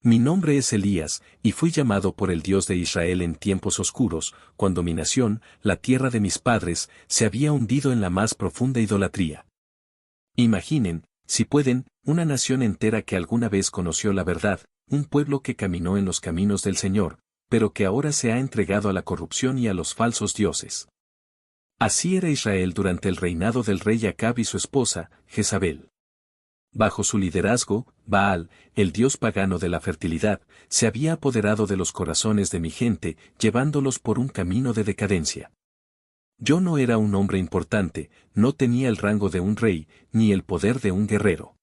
Mi nombre es Elías, y fui llamado por el Dios de Israel en tiempos oscuros, cuando mi nación, la tierra de mis padres, se había hundido en la más profunda idolatría. Imaginen, si pueden, una nación entera que alguna vez conoció la verdad, un pueblo que caminó en los caminos del Señor, pero que ahora se ha entregado a la corrupción y a los falsos dioses. Así era Israel durante el reinado del rey Acab y su esposa, Jezabel. Bajo su liderazgo, Baal, el dios pagano de la fertilidad, se había apoderado de los corazones de mi gente, llevándolos por un camino de decadencia. Yo no era un hombre importante, no tenía el rango de un rey, ni el poder de un guerrero.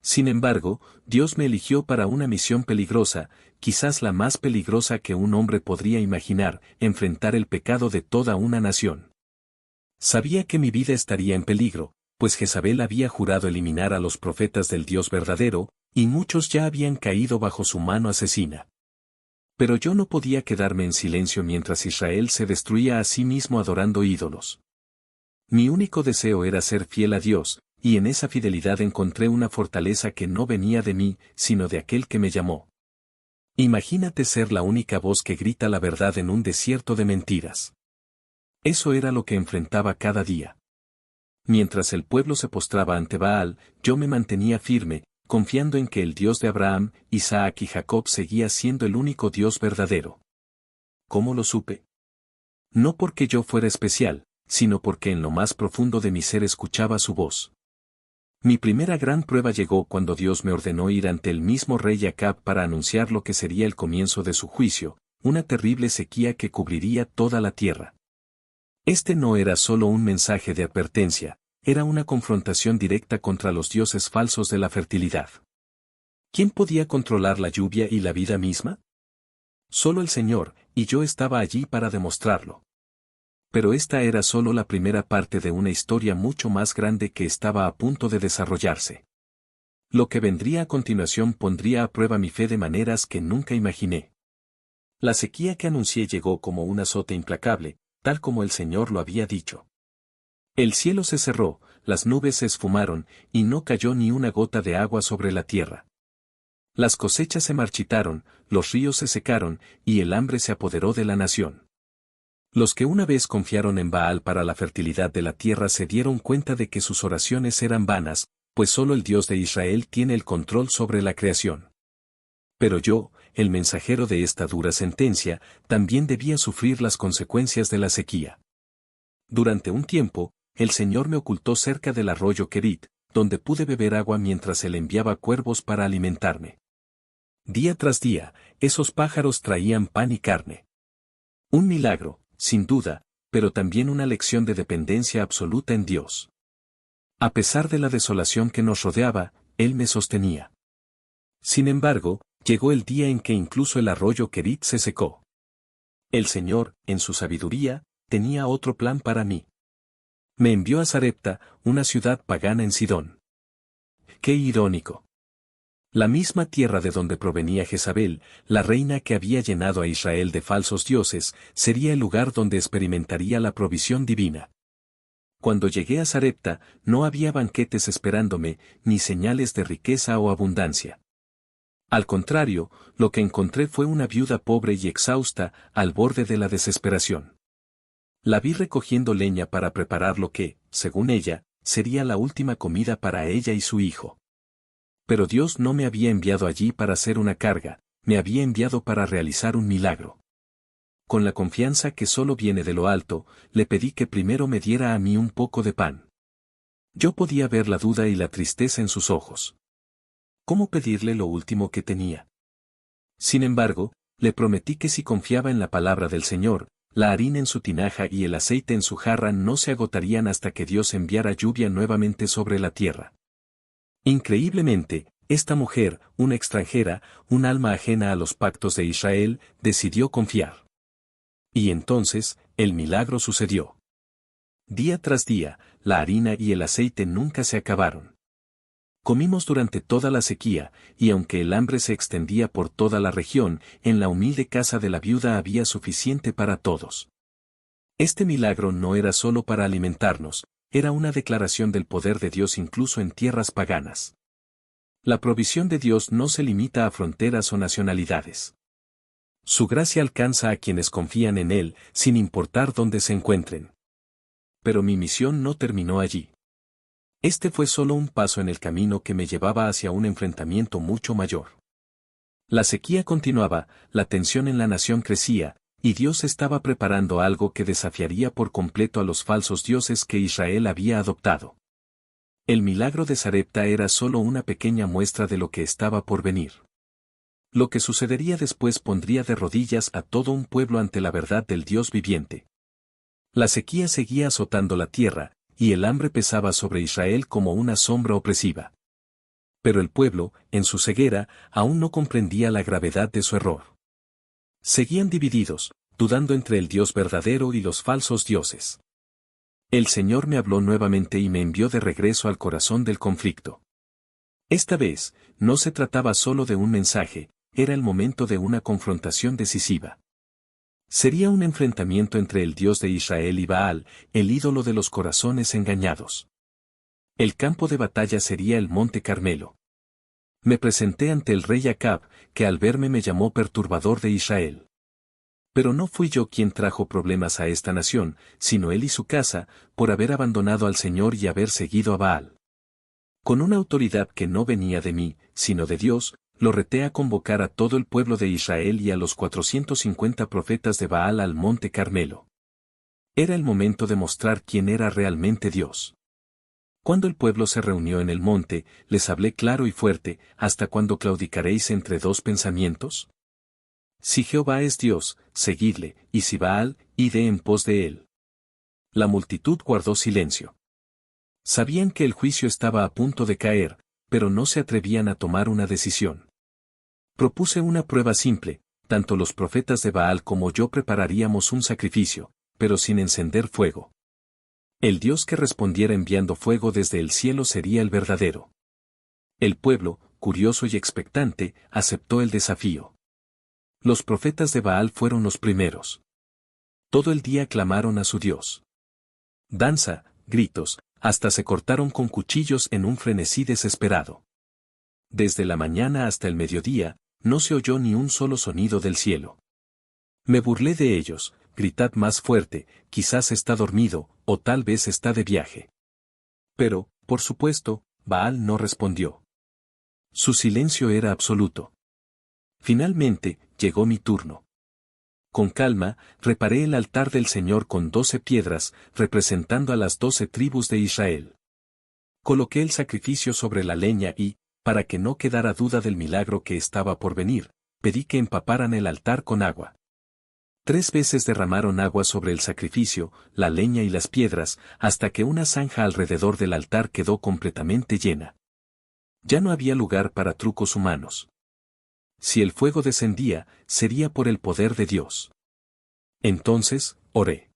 Sin embargo, Dios me eligió para una misión peligrosa, quizás la más peligrosa que un hombre podría imaginar, enfrentar el pecado de toda una nación. Sabía que mi vida estaría en peligro, pues Jezabel había jurado eliminar a los profetas del Dios verdadero, y muchos ya habían caído bajo su mano asesina. Pero yo no podía quedarme en silencio mientras Israel se destruía a sí mismo adorando ídolos. Mi único deseo era ser fiel a Dios, y en esa fidelidad encontré una fortaleza que no venía de mí, sino de aquel que me llamó. Imagínate ser la única voz que grita la verdad en un desierto de mentiras. Eso era lo que enfrentaba cada día. Mientras el pueblo se postraba ante Baal, yo me mantenía firme, confiando en que el Dios de Abraham, Isaac y Jacob seguía siendo el único Dios verdadero. ¿Cómo lo supe? No porque yo fuera especial, sino porque en lo más profundo de mi ser escuchaba su voz. Mi primera gran prueba llegó cuando Dios me ordenó ir ante el mismo rey Acab para anunciar lo que sería el comienzo de su juicio, una terrible sequía que cubriría toda la tierra. Este no era solo un mensaje de advertencia, era una confrontación directa contra los dioses falsos de la fertilidad. ¿Quién podía controlar la lluvia y la vida misma? Solo el Señor, y yo estaba allí para demostrarlo. Pero esta era solo la primera parte de una historia mucho más grande que estaba a punto de desarrollarse. Lo que vendría a continuación pondría a prueba mi fe de maneras que nunca imaginé. La sequía que anuncié llegó como un azote implacable, tal como el Señor lo había dicho. El cielo se cerró, las nubes se esfumaron, y no cayó ni una gota de agua sobre la tierra. Las cosechas se marchitaron, los ríos se secaron, y el hambre se apoderó de la nación. Los que una vez confiaron en Baal para la fertilidad de la tierra se dieron cuenta de que sus oraciones eran vanas, pues solo el Dios de Israel tiene el control sobre la creación. Pero yo, el mensajero de esta dura sentencia, también debía sufrir las consecuencias de la sequía. Durante un tiempo, el Señor me ocultó cerca del arroyo Kerit, donde pude beber agua mientras Él enviaba cuervos para alimentarme. Día tras día, esos pájaros traían pan y carne. Un milagro, sin duda, pero también una lección de dependencia absoluta en Dios. A pesar de la desolación que nos rodeaba, Él me sostenía. Sin embargo, llegó el día en que incluso el arroyo Kerit se secó. El Señor, en su sabiduría, tenía otro plan para mí. Me envió a Sarepta, una ciudad pagana en Sidón. ¡Qué irónico! La misma tierra de donde provenía Jezabel, la reina que había llenado a Israel de falsos dioses, sería el lugar donde experimentaría la provisión divina. Cuando llegué a Sarepta, no había banquetes esperándome, ni señales de riqueza o abundancia. Al contrario, lo que encontré fue una viuda pobre y exhausta, al borde de la desesperación. La vi recogiendo leña para preparar lo que, según ella, sería la última comida para ella y su hijo. Pero Dios no me había enviado allí para hacer una carga, me había enviado para realizar un milagro. Con la confianza que solo viene de lo alto, le pedí que primero me diera a mí un poco de pan. Yo podía ver la duda y la tristeza en sus ojos. ¿Cómo pedirle lo último que tenía? Sin embargo, le prometí que si confiaba en la palabra del Señor, la harina en su tinaja y el aceite en su jarra no se agotarían hasta que Dios enviara lluvia nuevamente sobre la tierra. Increíblemente, esta mujer, una extranjera, un alma ajena a los pactos de Israel, decidió confiar. Y entonces, el milagro sucedió. Día tras día, la harina y el aceite nunca se acabaron. Comimos durante toda la sequía, y aunque el hambre se extendía por toda la región, en la humilde casa de la viuda había suficiente para todos. Este milagro no era solo para alimentarnos, era una declaración del poder de Dios incluso en tierras paganas. La provisión de Dios no se limita a fronteras o nacionalidades. Su gracia alcanza a quienes confían en Él, sin importar dónde se encuentren. Pero mi misión no terminó allí. Este fue solo un paso en el camino que me llevaba hacia un enfrentamiento mucho mayor. La sequía continuaba, la tensión en la nación crecía, y Dios estaba preparando algo que desafiaría por completo a los falsos dioses que Israel había adoptado. El milagro de Sarepta era solo una pequeña muestra de lo que estaba por venir. Lo que sucedería después pondría de rodillas a todo un pueblo ante la verdad del Dios viviente. La sequía seguía azotando la tierra, y el hambre pesaba sobre Israel como una sombra opresiva. Pero el pueblo, en su ceguera, aún no comprendía la gravedad de su error. Seguían divididos, dudando entre el Dios verdadero y los falsos dioses. El Señor me habló nuevamente y me envió de regreso al corazón del conflicto. Esta vez, no se trataba solo de un mensaje, era el momento de una confrontación decisiva. Sería un enfrentamiento entre el Dios de Israel y Baal, el ídolo de los corazones engañados. El campo de batalla sería el Monte Carmelo. Me presenté ante el rey Acab, que al verme me llamó perturbador de Israel. Pero no fui yo quien trajo problemas a esta nación, sino él y su casa, por haber abandonado al Señor y haber seguido a Baal. Con una autoridad que no venía de mí, sino de Dios, lo reté a convocar a todo el pueblo de Israel y a los 450 profetas de Baal al Monte Carmelo. Era el momento de mostrar quién era realmente Dios. Cuando el pueblo se reunió en el monte, les hablé claro y fuerte, ¿hasta cuándo claudicaréis entre dos pensamientos? Si Jehová es Dios, seguidle, y si Baal, id en pos de él. La multitud guardó silencio. Sabían que el juicio estaba a punto de caer, pero no se atrevían a tomar una decisión. Propuse una prueba simple, tanto los profetas de Baal como yo prepararíamos un sacrificio, pero sin encender fuego. El Dios que respondiera enviando fuego desde el cielo sería el verdadero. El pueblo, curioso y expectante, aceptó el desafío. Los profetas de Baal fueron los primeros. Todo el día clamaron a su Dios. Danza, gritos, hasta se cortaron con cuchillos en un frenesí desesperado. Desde la mañana hasta el mediodía, no se oyó ni un solo sonido del cielo. Me burlé de ellos, gritad más fuerte, quizás está dormido, o tal vez está de viaje. Pero, por supuesto, Baal no respondió. Su silencio era absoluto. Finalmente, llegó mi turno. Con calma, reparé el altar del Señor con 12 piedras, representando a las 12 tribus de Israel. Coloqué el sacrificio sobre la leña y, para que no quedara duda del milagro que estaba por venir, pedí que empaparan el altar con agua. 3 veces derramaron agua sobre el sacrificio, la leña y las piedras, hasta que una zanja alrededor del altar quedó completamente llena. Ya no había lugar para trucos humanos. Si el fuego descendía, sería por el poder de Dios. Entonces, oré.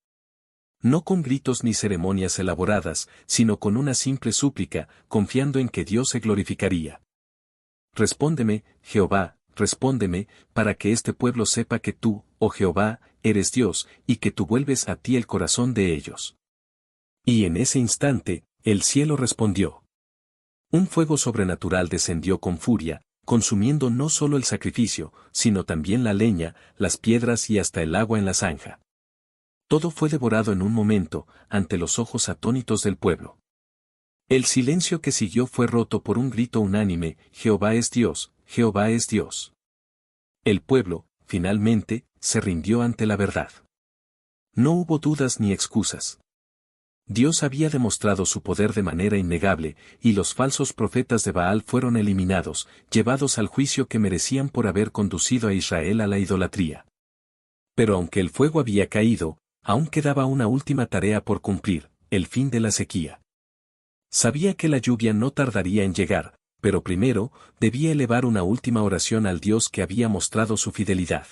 No con gritos ni ceremonias elaboradas, sino con una simple súplica, confiando en que Dios se glorificaría. Respóndeme, Jehová, respóndeme, para que este pueblo sepa que tú, oh Jehová, eres Dios, y que tú vuelves a ti el corazón de ellos. Y en ese instante, el cielo respondió. Un fuego sobrenatural descendió con furia, consumiendo no solo el sacrificio, sino también la leña, las piedras y hasta el agua en la zanja. Todo fue devorado en un momento, ante los ojos atónitos del pueblo. El silencio que siguió fue roto por un grito unánime, Jehová es Dios, Jehová es Dios. El pueblo, finalmente, se rindió ante la verdad. No hubo dudas ni excusas. Dios había demostrado su poder de manera innegable, y los falsos profetas de Baal fueron eliminados, llevados al juicio que merecían por haber conducido a Israel a la idolatría. Pero aunque el fuego había caído, aún quedaba una última tarea por cumplir, el fin de la sequía. Sabía que la lluvia no tardaría en llegar, pero primero, debía elevar una última oración al Dios que había mostrado su fidelidad.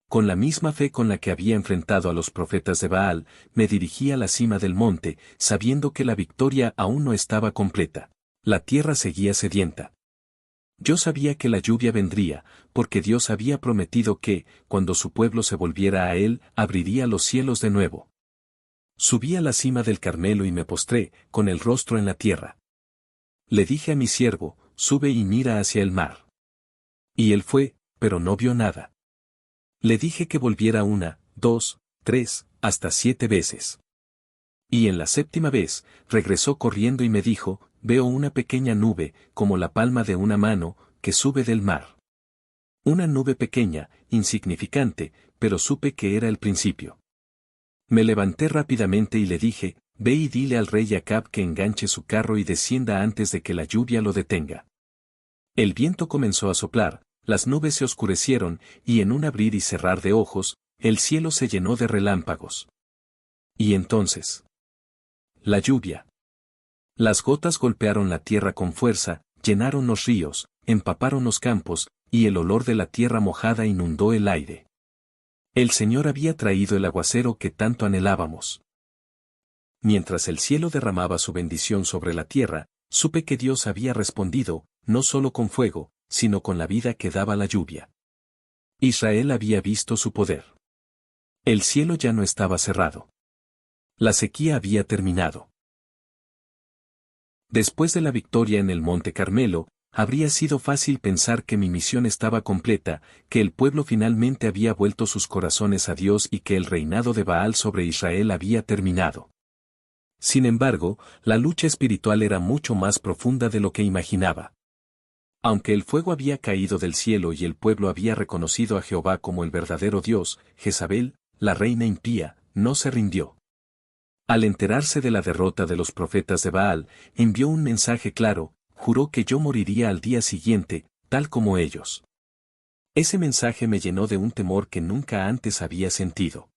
Con la misma fe con la que había enfrentado a los profetas de Baal, me dirigí a la cima del monte, sabiendo que la victoria aún no estaba completa. La tierra seguía sedienta. Yo sabía que la lluvia vendría, porque Dios había prometido que, cuando su pueblo se volviera a él, abriría los cielos de nuevo. Subí a la cima del Carmelo y me postré, con el rostro en la tierra. Le dije a mi siervo, sube y mira hacia el mar. Y él fue, pero no vio nada. Le dije que volviera 1, 2, 3, hasta 7 veces. Y en la 7ª vez, regresó corriendo y me dijo, veo una pequeña nube, como la palma de una mano, que sube del mar. Una nube pequeña, insignificante, pero supe que era el principio. Me levanté rápidamente y le dije, ve y dile al rey Acab que enganche su carro y descienda antes de que la lluvia lo detenga. El viento comenzó a soplar, las nubes se oscurecieron, y en un abrir y cerrar de ojos, el cielo se llenó de relámpagos. Y entonces, la lluvia. Las gotas golpearon la tierra con fuerza, llenaron los ríos, empaparon los campos, y el olor de la tierra mojada inundó el aire. El Señor había traído el aguacero que tanto anhelábamos. Mientras el cielo derramaba su bendición sobre la tierra, supe que Dios había respondido, no solo con fuego, sino con la vida que daba la lluvia. Israel había visto su poder. El cielo ya no estaba cerrado. La sequía había terminado. Después de la victoria en el Monte Carmelo, habría sido fácil pensar que mi misión estaba completa, que el pueblo finalmente había vuelto sus corazones a Dios y que el reinado de Baal sobre Israel había terminado. Sin embargo, la lucha espiritual era mucho más profunda de lo que imaginaba. Aunque el fuego había caído del cielo y el pueblo había reconocido a Jehová como el verdadero Dios, Jezabel, la reina impía, no se rindió. Al enterarse de la derrota de los profetas de Baal, envió un mensaje claro, juró que yo moriría al día siguiente, tal como ellos. Ese mensaje me llenó de un temor que nunca antes había sentido.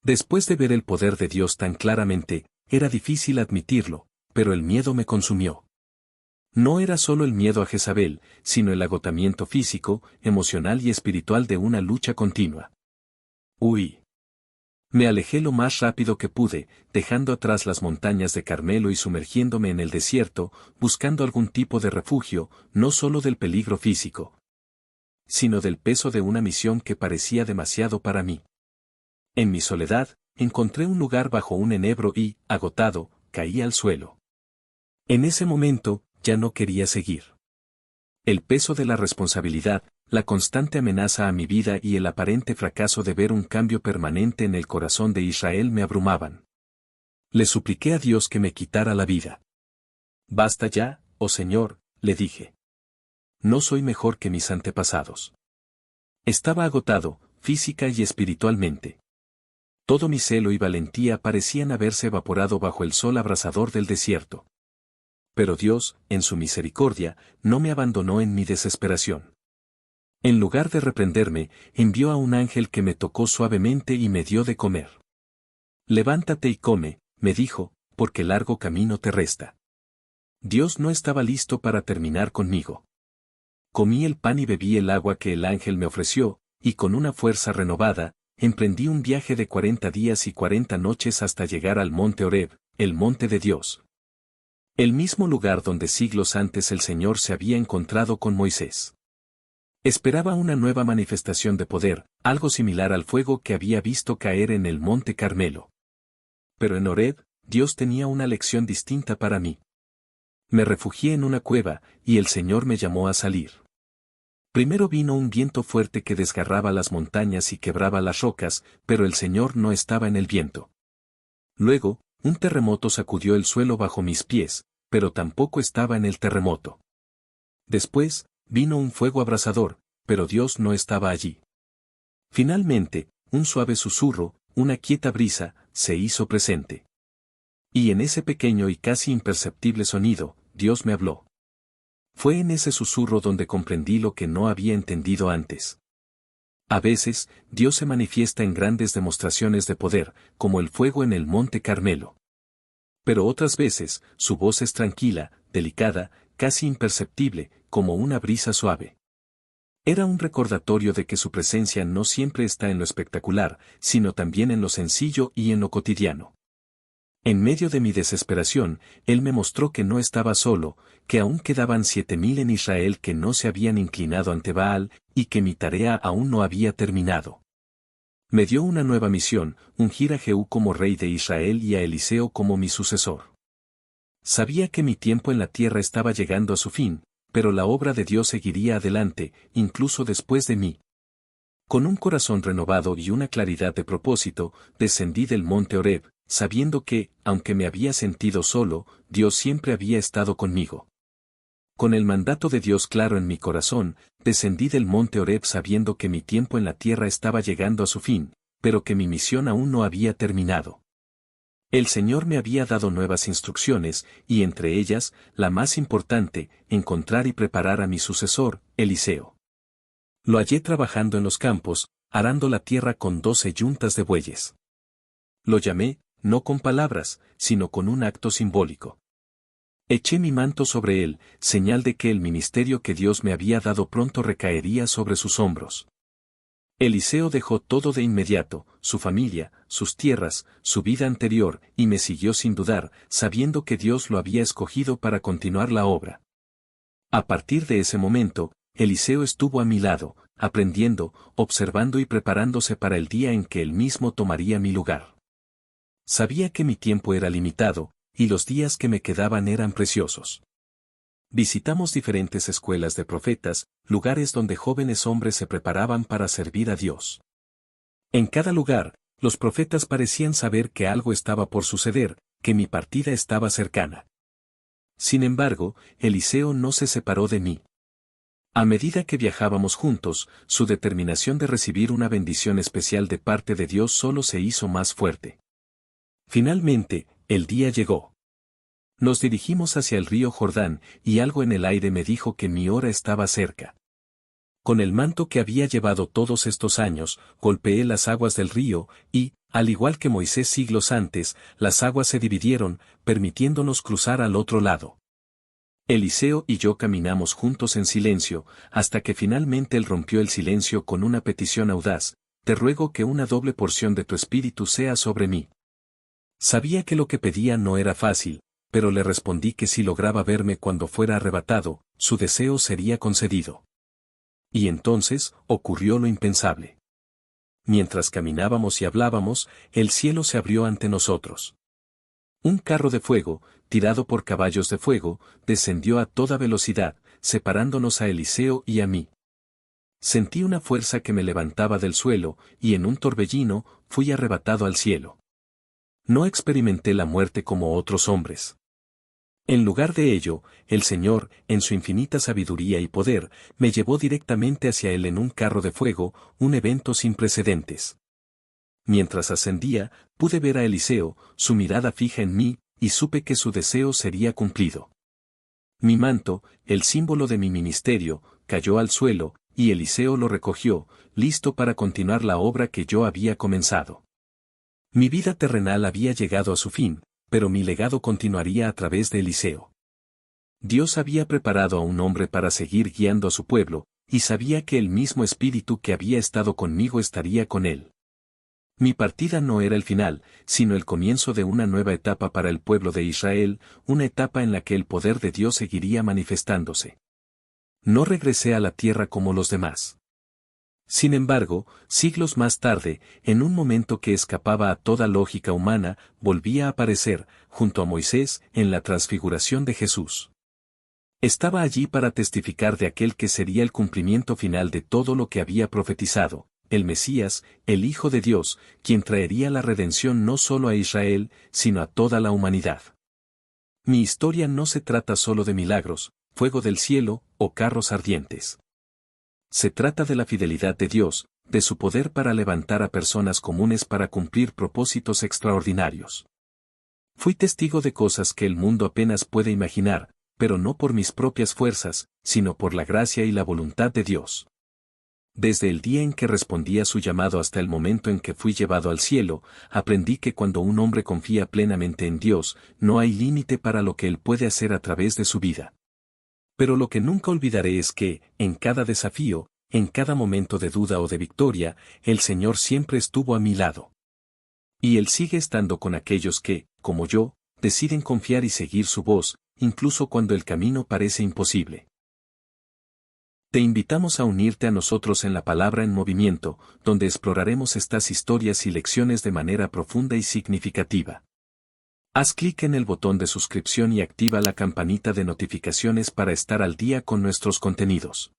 Después de ver el poder de Dios tan claramente, era difícil admitirlo, pero el miedo me consumió. No era solo el miedo a Jezabel, sino el agotamiento físico, emocional y espiritual de una lucha continua. Huí. Me alejé lo más rápido que pude, dejando atrás las montañas de Carmelo y sumergiéndome en el desierto, buscando algún tipo de refugio, no solo del peligro físico, sino del peso de una misión que parecía demasiado para mí. En mi soledad, encontré un lugar bajo un enebro y, agotado, caí al suelo. En ese momento, ya no quería seguir. El peso de la responsabilidad, la constante amenaza a mi vida y el aparente fracaso de ver un cambio permanente en el corazón de Israel me abrumaban. Le supliqué a Dios que me quitara la vida. Basta ya, oh Señor, le dije. No soy mejor que mis antepasados. Estaba agotado, física y espiritualmente. Todo mi celo y valentía parecían haberse evaporado bajo el sol abrasador del desierto. Pero Dios, en su misericordia, no me abandonó en mi desesperación. En lugar de reprenderme, envió a un ángel que me tocó suavemente y me dio de comer. Levántate y come, me dijo, porque largo camino te resta. Dios no estaba listo para terminar conmigo. Comí el pan y bebí el agua que el ángel me ofreció, y con una fuerza renovada, emprendí un viaje de 40 días y 40 noches hasta llegar al monte Horeb, el monte de Dios. El mismo lugar donde siglos antes el Señor se había encontrado con Moisés. Esperaba una nueva manifestación de poder, algo similar al fuego que había visto caer en el monte Carmelo. Pero en Horeb, Dios tenía una lección distinta para mí. Me refugié en una cueva, y el Señor me llamó a salir. Primero vino un viento fuerte que desgarraba las montañas y quebraba las rocas, pero el Señor no estaba en el viento. Luego, un terremoto sacudió el suelo bajo mis pies, pero tampoco estaba en el terremoto. Después, vino un fuego abrasador, pero Dios no estaba allí. Finalmente, un suave susurro, una quieta brisa, se hizo presente. Y en ese pequeño y casi imperceptible sonido, Dios me habló. Fue en ese susurro donde comprendí lo que no había entendido antes. A veces, Dios se manifiesta en grandes demostraciones de poder, como el fuego en el monte Carmelo. Pero otras veces, su voz es tranquila, delicada, casi imperceptible, como una brisa suave. Era un recordatorio de que su presencia no siempre está en lo espectacular, sino también en lo sencillo y en lo cotidiano. En medio de mi desesperación, Él me mostró que no estaba solo, que aún quedaban 7,000 en Israel que no se habían inclinado ante Baal, y que mi tarea aún no había terminado. Me dio una nueva misión, ungir a Jehú como rey de Israel y a Eliseo como mi sucesor. Sabía que mi tiempo en la tierra estaba llegando a su fin, pero la obra de Dios seguiría adelante, incluso después de mí. Con un corazón renovado y una claridad de propósito, descendí del monte Horeb, sabiendo que, aunque me había sentido solo, Dios siempre había estado conmigo. Con el mandato de Dios claro en mi corazón, descendí del monte Horeb sabiendo que mi tiempo en la tierra estaba llegando a su fin, pero que mi misión aún no había terminado. El Señor me había dado nuevas instrucciones, y entre ellas, la más importante, encontrar y preparar a mi sucesor, Eliseo. Lo hallé trabajando en los campos, arando la tierra con 12 yuntas de bueyes. Lo llamé, no con palabras, sino con un acto simbólico. Eché mi manto sobre él, señal de que el ministerio que Dios me había dado pronto recaería sobre sus hombros. Eliseo dejó todo de inmediato, su familia, sus tierras, su vida anterior, y me siguió sin dudar, sabiendo que Dios lo había escogido para continuar la obra. A partir de ese momento, Eliseo estuvo a mi lado, aprendiendo, observando y preparándose para el día en que él mismo tomaría mi lugar. Sabía que mi tiempo era limitado, y los días que me quedaban eran preciosos. Visitamos diferentes escuelas de profetas, lugares donde jóvenes hombres se preparaban para servir a Dios. En cada lugar, los profetas parecían saber que algo estaba por suceder, que mi partida estaba cercana. Sin embargo, Eliseo no se separó de mí. A medida que viajábamos juntos, su determinación de recibir una bendición especial de parte de Dios solo se hizo más fuerte. Finalmente, el día llegó. Nos dirigimos hacia el río Jordán, y algo en el aire me dijo que mi hora estaba cerca. Con el manto que había llevado todos estos años, golpeé las aguas del río, y, al igual que Moisés siglos antes, las aguas se dividieron, permitiéndonos cruzar al otro lado. Eliseo y yo caminamos juntos en silencio, hasta que finalmente él rompió el silencio con una petición audaz: te ruego que una doble porción de tu espíritu sea sobre mí. Sabía que lo que pedía no era fácil, pero le respondí que si lograba verme cuando fuera arrebatado, su deseo sería concedido. Y entonces, ocurrió lo impensable. Mientras caminábamos y hablábamos, el cielo se abrió ante nosotros. Un carro de fuego, tirado por caballos de fuego, descendió a toda velocidad, separándonos a Eliseo y a mí. Sentí una fuerza que me levantaba del suelo, y en un torbellino, fui arrebatado al cielo. No experimenté la muerte como otros hombres. En lugar de ello, el Señor, en su infinita sabiduría y poder, me llevó directamente hacia Él en un carro de fuego, un evento sin precedentes. Mientras ascendía, pude ver a Eliseo, su mirada fija en mí, y supe que su deseo sería cumplido. Mi manto, el símbolo de mi ministerio, cayó al suelo, y Eliseo lo recogió, listo para continuar la obra que yo había comenzado. Mi vida terrenal había llegado a su fin, pero mi legado continuaría a través de Eliseo. Dios había preparado a un hombre para seguir guiando a su pueblo, y sabía que el mismo espíritu que había estado conmigo estaría con él. Mi partida no era el final, sino el comienzo de una nueva etapa para el pueblo de Israel, una etapa en la que el poder de Dios seguiría manifestándose. No regresé a la tierra como los demás. Sin embargo, siglos más tarde, en un momento que escapaba a toda lógica humana, volvía a aparecer, junto a Moisés, en la transfiguración de Jesús. Estaba allí para testificar de aquel que sería el cumplimiento final de todo lo que había profetizado, el Mesías, el Hijo de Dios, quien traería la redención no solo a Israel, sino a toda la humanidad. Mi historia no se trata solo de milagros, fuego del cielo, o carros ardientes. Se trata de la fidelidad de Dios, de su poder para levantar a personas comunes para cumplir propósitos extraordinarios. Fui testigo de cosas que el mundo apenas puede imaginar, pero no por mis propias fuerzas, sino por la gracia y la voluntad de Dios. Desde el día en que respondí a su llamado hasta el momento en que fui llevado al cielo, aprendí que cuando un hombre confía plenamente en Dios, no hay límite para lo que Él puede hacer a través de su vida. Pero lo que nunca olvidaré es que, en cada desafío, en cada momento de duda o de victoria, el Señor siempre estuvo a mi lado. Y Él sigue estando con aquellos que, como yo, deciden confiar y seguir su voz, incluso cuando el camino parece imposible. Te invitamos a unirte a nosotros en la Palabra en Movimiento, donde exploraremos estas historias y lecciones de manera profunda y significativa. Haz clic en el botón de suscripción y activa la campanita de notificaciones para estar al día con nuestros contenidos.